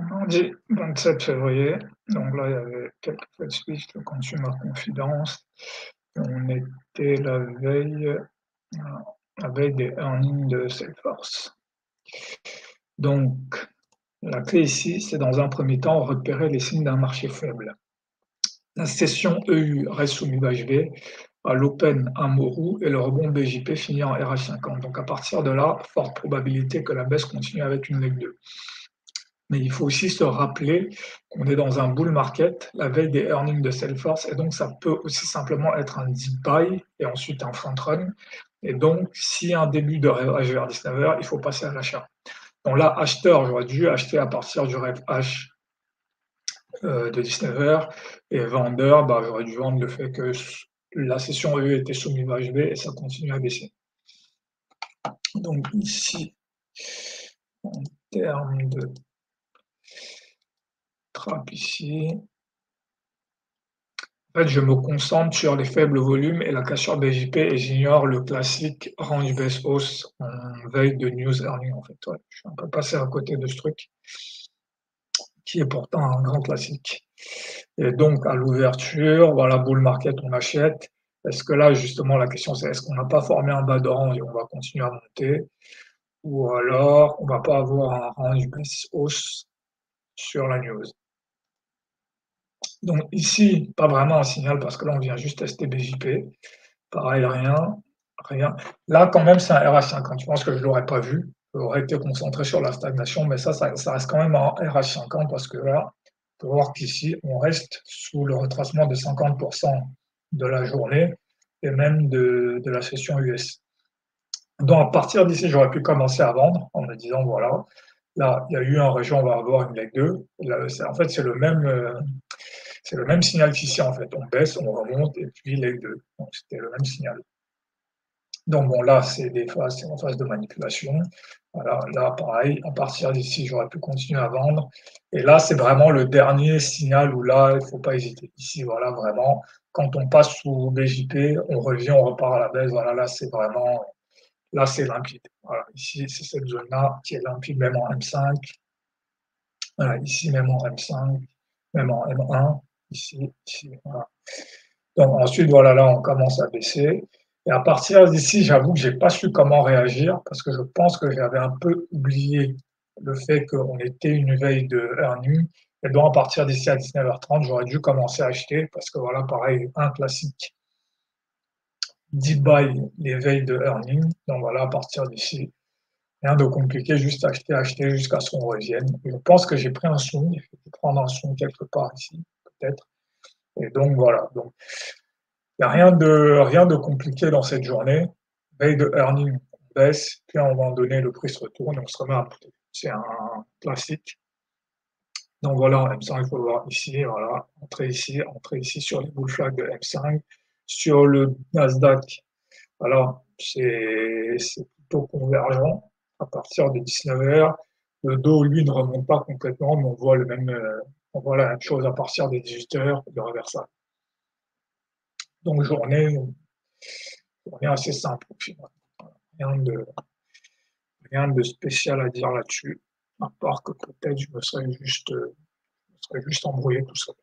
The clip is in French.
Mardi 27 février, donc là, il y avait quelques faits suisses, le Consumer Confidence, et on était la veille des earnings de Salesforce. Donc, la clé ici, c'est dans un premier temps repérer les signes d'un marché faible. La session EU reste sous MUVHB, à l'open un mot roux et le rebond BJP finit en RH50. Donc à partir de là, forte probabilité que la baisse continue avec une leg 2. Mais il faut aussi se rappeler qu'on est dans un bull market, la veille des earnings de Salesforce, et donc ça peut aussi simplement être un deep buy et ensuite un front run. Et donc, s'il y a un début de rêvage vers 19h, il faut passer à l'achat. Donc là, acheteur, j'aurais dû acheter à partir du rêve H de 19h, et vendeur, j'aurais dû vendre le fait que la session EU était soumise à HB et ça continue à baisser. Donc ici, en termes de trap ici, en fait, je me concentre sur les faibles volumes et la cassure BJP et j'ignore le classique range baisse hausse en veille de news earning. En fait, ouais, je suis un peu passé à côté de ce truc qui est pourtant un grand classique. Et donc à l'ouverture, voilà, bull market, on achète. Est-ce que là, justement, la question c'est est-ce qu'on n'a pas formé un bas de range et on va continuer à monter, ou alors on va pas avoir un range baisse hausse sur la news. Donc ici, pas vraiment un signal parce que là, on vient juste tester BJP. Pareil, rien, rien. Là, quand même, c'est un RH50. Je pense que je ne l'aurais pas vu. J'aurais été concentré sur la stagnation, mais ça reste quand même un RH50 parce que là, on peut voir qu'ici, on reste sous le retracement de 50% de la journée et même de la session US. Donc, à partir d'ici, j'aurais pu commencer à vendre en me disant, voilà, là, il y a eu un région, on va avoir une leg 2. Là, en fait, c'est le même signal qu'ici, en fait. On baisse, on remonte, et puis leg 2. Donc, c'était le même signal. Donc, bon, là, c'est en phase de manipulation. Voilà, là, pareil, à partir d'ici, j'aurais pu continuer à vendre. Et là, c'est vraiment le dernier signal où là, il ne faut pas hésiter. Ici, voilà, vraiment, quand on passe sous BJP, on revient, on repart à la baisse. Voilà, là, c'est vraiment, là, c'est limpide. Voilà, ici, c'est cette zone-là qui est limpide, même en M5. Voilà, ici, même en M5, même en M1, ici, voilà. Donc ensuite, voilà, là, on commence à baisser. Et à partir d'ici, j'avoue que j'ai pas su comment réagir parce que je pense que j'avais un peu oublié le fait qu'on était une veille de earning. Et donc, à partir d'ici à 19h30, j'aurais dû commencer à acheter parce que voilà, pareil, un classique deep buy les veilles de earning. Donc voilà, à partir d'ici, rien de compliqué, juste acheter, acheter jusqu'à ce qu'on revienne. Et je pense que j'ai pris un swing, je vais prendre un swing quelque part ici, peut-être. Et donc voilà. Donc, il n'y a rien de compliqué dans cette journée. Veille de earning, on baisse, puis à un moment donné, le prix se retourne et on se remet à monter. C'est un classique. Donc voilà, en M5, il faut le voir ici, voilà, entrer ici sur les bull flags de M5. Sur le Nasdaq, voilà, c'est plutôt convergent à partir de 19h. Le dos, lui, ne remonte pas complètement, mais on voit la même chose à partir des 18h de reversal. Donc journée assez simple au final. Rien de spécial à dire là-dessus, à part que peut-être je me serais juste embrouillé tout seul.